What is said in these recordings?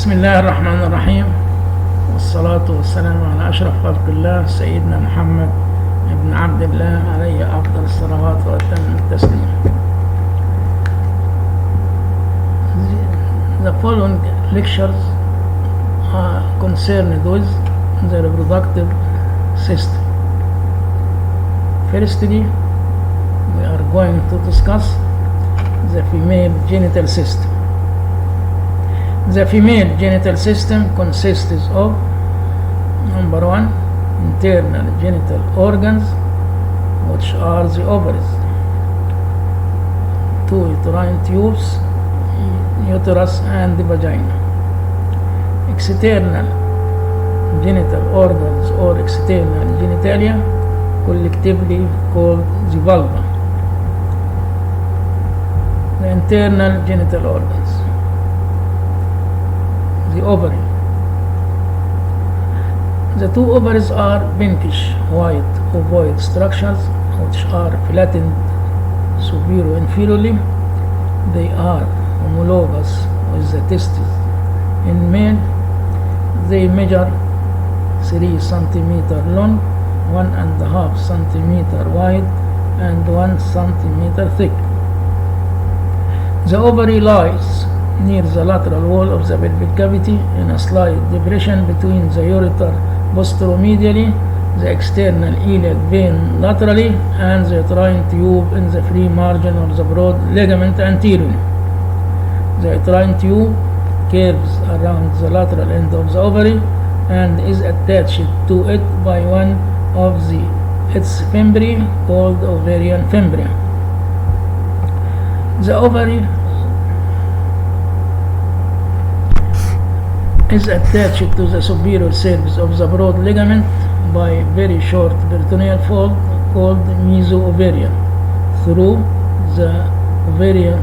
بسم الله الرحمن الرحيم، والصلاة والسلام على أشرف خلق الله سيدنا محمد بن عبد الله عليه أفضل الصلوات وأتم التسليم. The following lectures are concerned with the reproductive system. Firstly, we are going to discuss the female genital system. The female genital system consists of: number one, internal genital organs, which are the ovaries, two uterine tubes, uterus and the vagina. External genital organs or external genitalia, collectively called the vulva. The internal genital organs: the ovary. The two ovaries are pinkish white ovoid structures which are flattened superior-inferiorly. They are homologous with the testes in male. They measure 3 cm long, 1.5 cm wide, and 1 cm thick. The ovary lies near the lateral wall of the pelvic cavity in a slight depression between the ureter posteromedially, the external iliac vein laterally, and the uterine tube in the free margin of the broad ligament anteriorly. The uterine tube curves around the lateral end of the ovary and is attached to it by one of its fimbriae called ovarian fimbria. The ovary is attached to the superior surface of the broad ligament by a very short peritoneal fold called meso-ovarian. Through the ovarian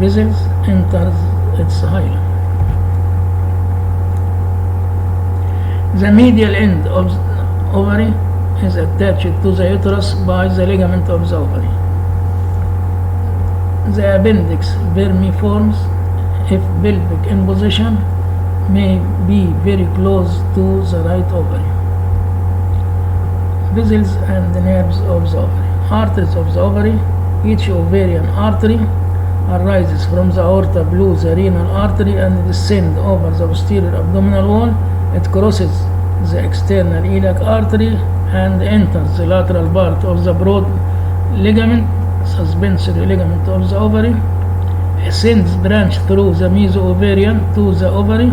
vessels enters its hilum. The medial end of the ovary is attached to the uterus by the ligament of the ovary. The appendix vermiforms, if pelvic in position, may be very close to the right ovary. Vessels and nerves of the ovary. Arteries of the ovary. Each ovarian artery arises from the aorta below the renal artery and descends over the posterior abdominal wall. It crosses the external iliac artery and enters the lateral part of the broad ligament, suspensory ligament of the ovary. Ascends branch through the meso-ovarian to the ovary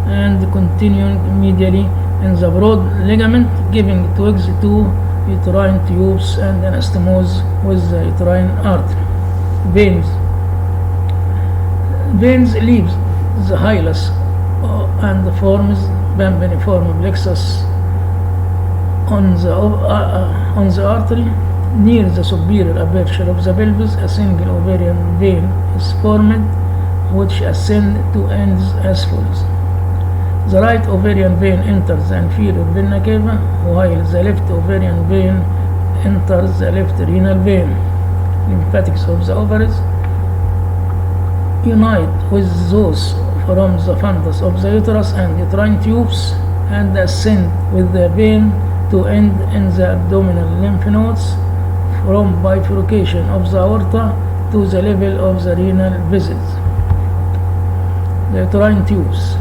and continuing medially in the broad ligament, giving twigs to uterine tubes and anastomose with the uterine artery. Veins. Veins leave the hilus and forms bambiniform plexus on the artery. Near the superior aperture of the pelvis, a single ovarian vein is formed, which ascends to ends as follows. The right ovarian vein enters the inferior vena cava, while the left ovarian vein enters the left renal vein. Lymphatics of the ovaries unite with those from the fundus of the uterus and uterine tubes and ascend with the vein to end in the abdominal lymph nodes, from bifurcation of the aorta to the level of the renal vessels. The uterine tubes.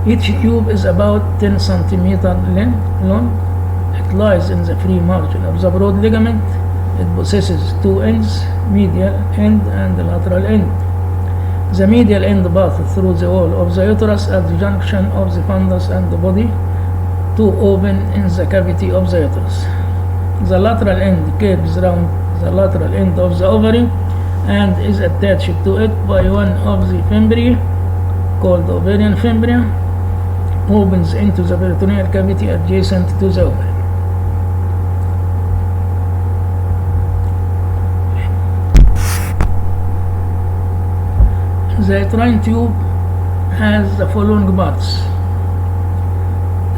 Each tube is about 10 cm long. It lies in the free margin of the broad ligament. It possesses two ends, medial end and lateral end. The medial end passes through the wall of the uterus at the junction of the fundus and the body to open in the cavity of the uterus. The lateral end curves around the lateral end of the ovary and is attached to it by one of the fimbriae called ovarian fimbria, opens into the peritoneal cavity adjacent to the ovary. The uterine tube has the following parts: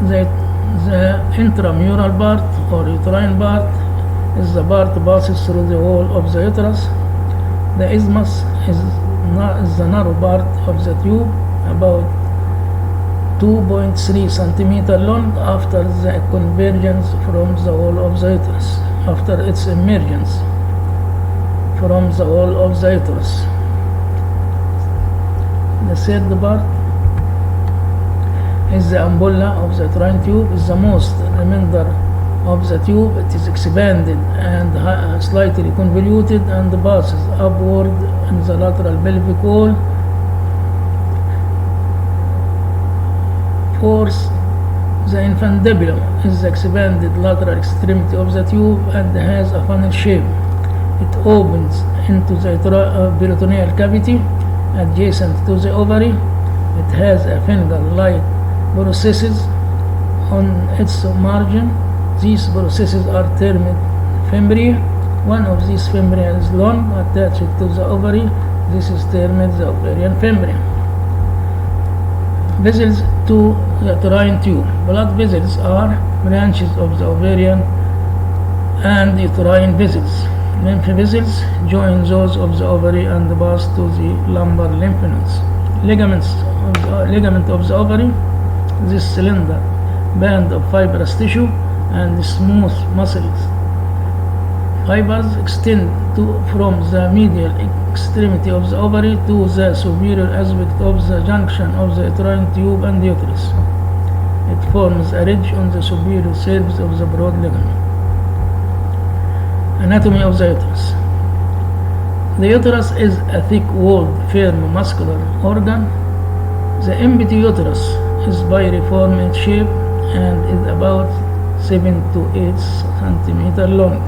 the intramural part or uterine part is the part passes through the wall of the uterus. The isthmus is is the narrow part of the tube, about 2.3 centimeter long after the convergence from the wall of the uterus, after its emergence from the wall of the uterus. The third part is the ampulla of the uterine tube, is the most remainder of the tube. It is expanded and slightly convoluted and passes upward in the lateral pelvic wall. Fourth, the infundibulum is the expanded lateral extremity of the tube and has a funnel shape. It opens into the peritoneal cavity adjacent to the ovary. It has a finger-like processes on its margin. These processes are termed fimbriae. One of these fimbriae is long, attached to the ovary. This is termed the ovarian fimbriae. Vessels to the uterine tube. Blood vessels are branches of the ovarian and uterine vessels. Lymph vessels join those of the ovary and pass to the lumbar lymph nodes. Ligament of the ovary. This slender band of fibrous tissue and smooth muscles fibers extend from the medial extremity of the ovary to the superior aspect of the junction of the uterine tube and uterus. It forms a ridge on the superior surface of the broad ligament. Anatomy of the uterus. The uterus is a thick-walled, firm, muscular organ. The empty uterus is piriform in shape and is about 7 to 8 centimeters long.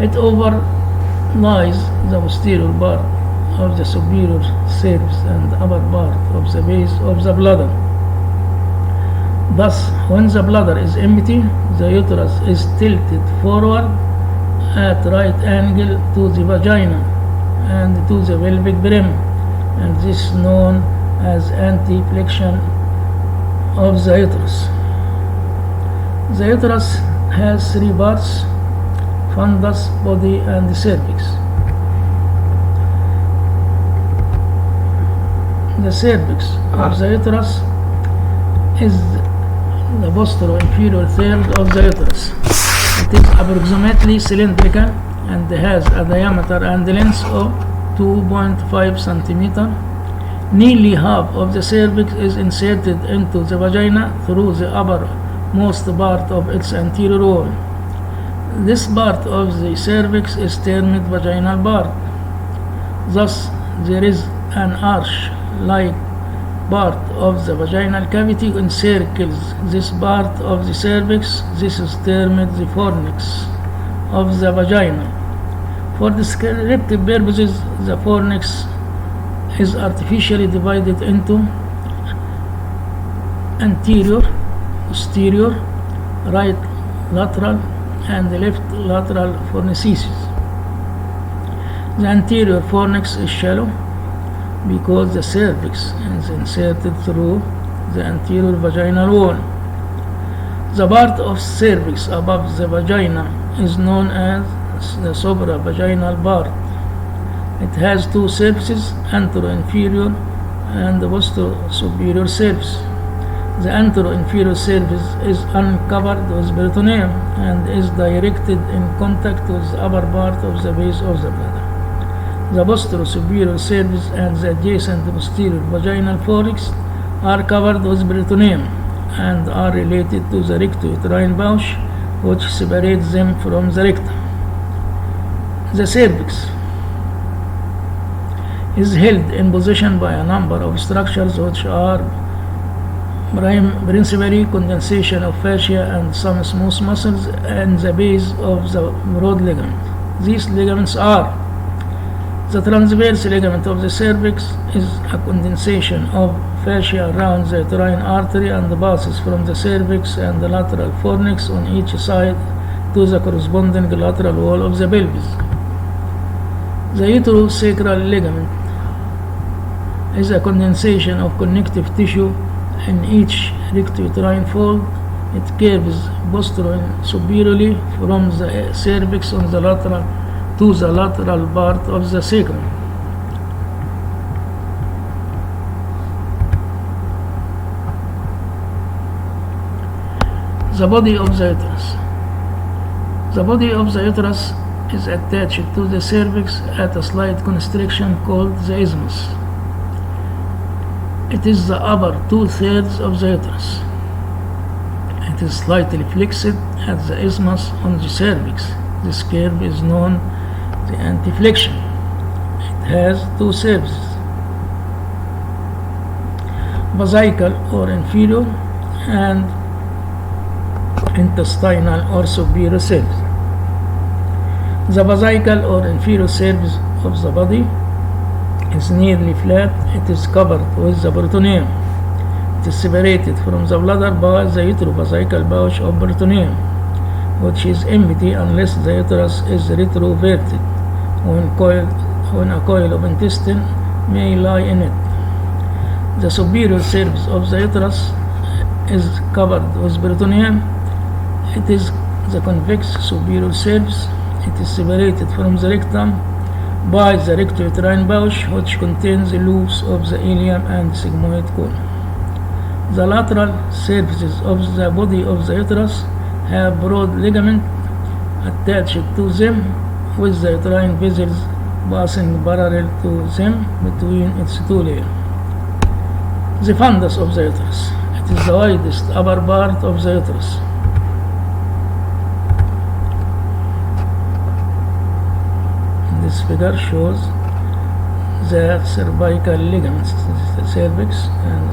It overlies the posterior part of the superior surface and upper part of the base of the bladder. Thus, when the bladder is empty, the uterus is tilted forward at right angle to the vagina and to the pelvic brim, and this is known as anteflexion of the uterus. The uterus has three parts: fundus, body, and cervix. The cervix of the uterus is the posterior-inferior third of the uterus. It is approximately cylindrical and has a diameter and length of 2.5 centimeters. Nearly half of the cervix is inserted into the vagina through the uppermost part of its anterior wall. This part of the cervix is termed vaginal part. Thus, there is an arch-like part of the vaginal cavity encircles this part of the cervix. This is termed the fornix of the vagina. For descriptive purposes, the fornix is artificially divided into anterior, posterior, right lateral, and left lateral fornices. The anterior fornix is shallow because the cervix is inserted through the anterior vaginal wall. The part of cervix above the vagina is known as the supravaginal part. It has two surfaces, antero-inferior and the posterior-superior surface. The antero-inferior surface is uncovered with peritoneum and is directed in contact with the upper part of the base of the bladder. The posterior-superior surface and the adjacent posterior vaginal fornix are covered with peritoneum and are related to the recto-uterine pouch, which separates them from the rectum. The cervix is held in position by a number of structures which are principally condensation of fascia and some smooth muscles and the base of the broad ligament. These ligaments are: the transverse ligament of the cervix is a condensation of fascia around the uterine artery and passes from the cervix and the lateral fornix on each side to the corresponding lateral wall of the pelvis. The uterosacral ligament is a condensation of connective tissue in each recto-uterine fold. It curves posterior-superiorly from the cervix on the lateral to the lateral part of the sacrum. The body of the uterus. The body of the uterus is attached to the cervix at a slight constriction called the isthmus. It is the upper 2/3 of the uterus. It is slightly flexed at the isthmus on the cervix. This curve is known the anteflexion. It has two surfaces, vesical or inferior and intestinal or superior surface. The vesical or inferior surface of the body is nearly flat. It is covered with the peritoneum. It is separated from the bladder by the uterovesical pouch of peritoneum, which is empty unless the uterus is retroverted when a coil of intestine may lie in it. The superior surface of the uterus is covered with peritoneum. It is the convex superior surface. It is separated from the rectum by the rectouterine pouch, which contains the loops of the ileum and sigmoid colon. The lateral surfaces of the body of the uterus have broad ligament attached to them, with the uterine vessels passing parallel to them between its two layers. The fundus of the uterus. It is the widest upper part of the uterus. This figure shows the cervical ligaments. This is the cervix, and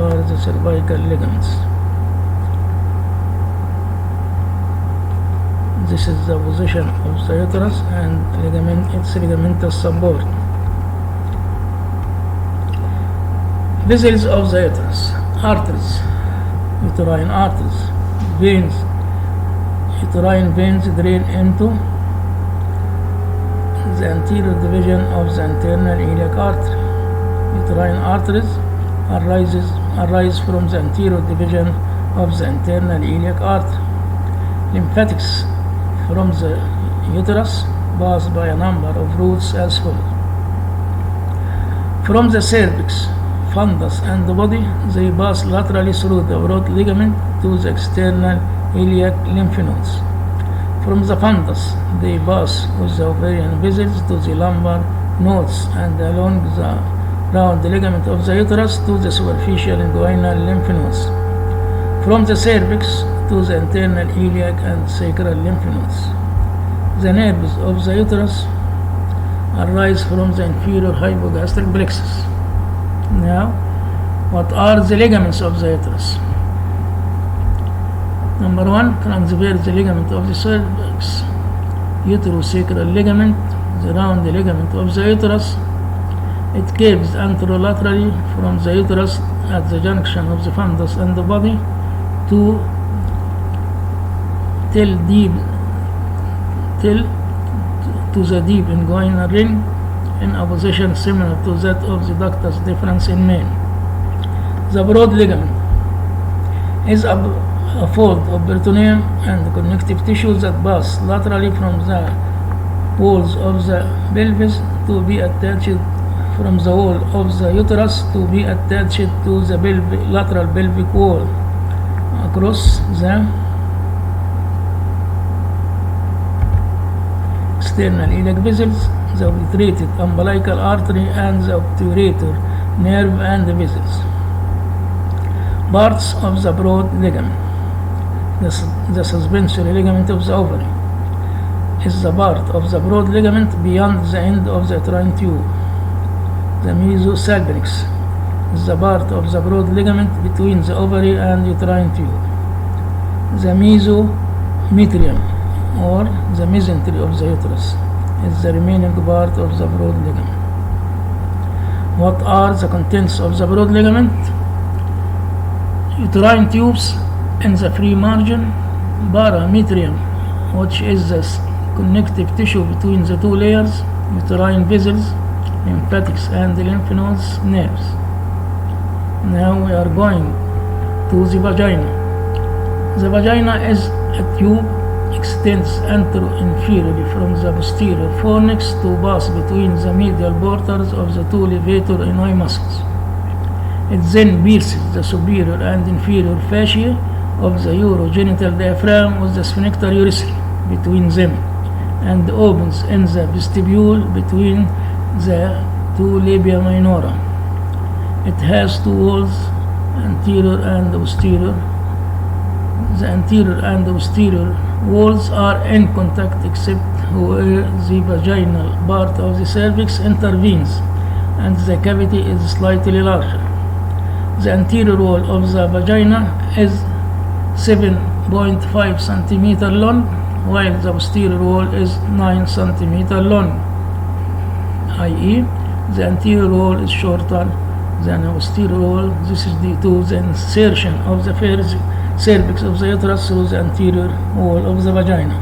are the cervical ligaments. This is the position of the uterus and its ligamentous support. Vessels of the uterus. Arteries, uterine arteries. Veins. Uterine veins drain into the anterior division of the internal iliac artery. Uterine arteries arise from the anterior division of the internal iliac artery. Lymphatics from the uterus pass by a number of routes as follows. From the cervix, fundus and the body, they pass laterally through the broad ligament to the external iliac lymph nodes. From the fundus, they pass with the ovarian vessels to the lumbar nodes and along the round ligament of the uterus to the superficial inguinal lymph nodes. From the cervix to the internal iliac and sacral lymph nodes. The nerves of the uterus arise from the inferior hypogastric plexus. Now, what are the ligaments of the uterus? Number 1, transverse ligament of the cervix, uterosacral ligament, the round ligament of the uterus. It curves anterolaterally from the uterus at the junction of the fundus and the body till to the deep inguinal ring, in a position similar to that of the ductus deferens in men. The broad ligament is a fold of peritoneum and connective tissues that pass laterally from the walls of the pelvis to be attached from the wall of the uterus to be attached to the lateral pelvic wall across the external iliac vessels, the obliterated umbilical artery and the obturator nerve and vessels. Parts of the broad ligament. The suspensory ligament of the ovary is the part of the broad ligament beyond the end of the uterine tube. The mesosalpinx is the part of the broad ligament between the ovary and uterine tube. The mesometrium or the mesentery of the uterus is the remaining part of the broad ligament. What are the contents of the broad ligament? Uterine tubes in the free margin, parametrium, which is the connective tissue between the two layers, uterine vessels, lymphatics and lymph nodes, nerves. Now we are going to the vagina. The vagina is a tube, extends antero-inferiorly from the posterior fornix to pass between the medial borders of the two levator ani muscles. It then pierces the superior and inferior fascia of the urogenital diaphragm with the sphincter urethrae between them, and opens in the vestibule between the two labia minora. It has two walls, anterior and posterior. The anterior and posterior walls are in contact except where the vaginal part of the cervix intervenes and the cavity is slightly larger. The anterior wall of the vagina is 7.5 centimeter long, while the posterior wall is 9 centimeter long, i.e. the anterior wall is shorter than the posterior wall. This is due to the insertion of the cervix of the uterus through the anterior wall of the vagina.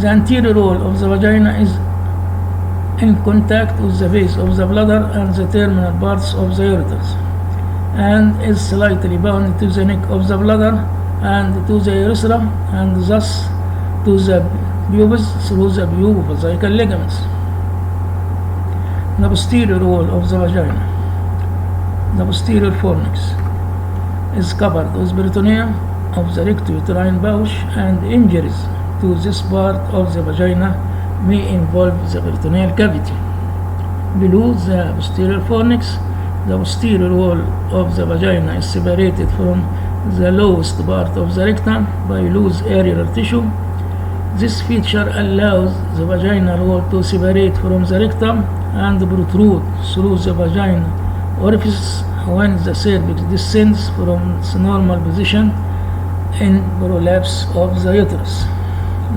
The anterior wall of the vagina is in contact with the base of the bladder and the terminal parts of the ureters, and is slightly bound to the neck of the bladder and to the urethra, and thus to the pubis through the pubovascical ligaments. The posterior wall of the vagina, the posterior fornix, is covered with peritoneum of the rectouterine pouch, and injuries to this part of the vagina may involve the peritoneal cavity. Below the posterior fornix, the posterior wall of the vagina is separated from the lowest part of the rectum by loose areolar tissue. This feature allows the vaginal wall to separate from the rectum and protrude through the vaginal orifice when the cervix descends from its normal position in prolapse of the uterus.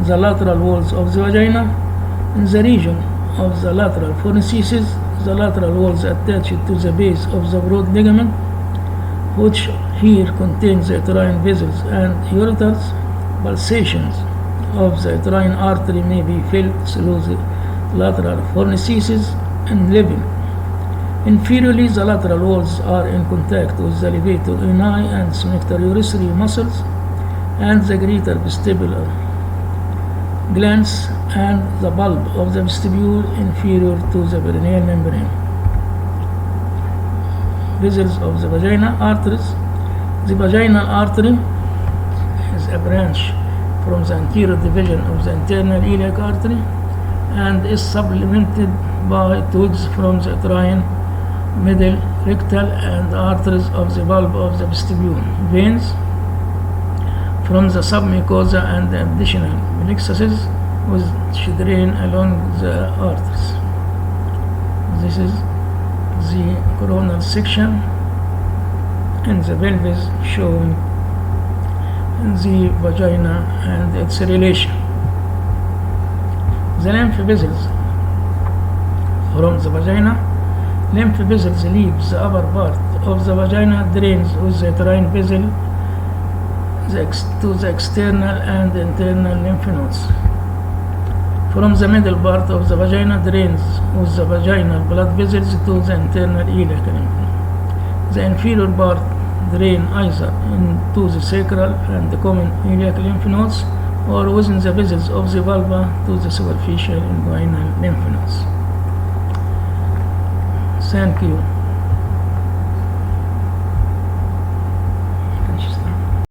The lateral walls of the vagina, in the region of the lateral fornices, the lateral walls attached to the base of the broad ligament, which here contains the uterine vessels and ureters. Pulsations of the uterine artery may be felt through the lateral fornices and level. Inferiorly, the lateral walls are in contact with the levator ani and sphincter urethrae muscles and the greater vestibular glands and the bulb of the vestibule inferior to the perineal membrane. Vessels of the vagina, arteries. The vaginal artery is a branch from the anterior division of the internal iliac artery and is supplemented by twigs from the uterine, middle, rectal, and arteries of the bulb of the vestibule. Veins from the submucosa and the additional plexuses which drain along the arteries. This is the coronal section and the pelvis showing the vagina and its relation. The lymph vessels from the vagina. Lymph vessels leave the upper part of the vagina, drains with the uterine vessel to the external and internal lymph nodes. From the middle part of the vagina, drains with the vaginal blood vessels to the internal iliac lymph node. The inferior part drain either into the sacral and the common iliac lymph nodes or within the vessels of the vulva to the superficial inguinal lymph nodes. Thank you.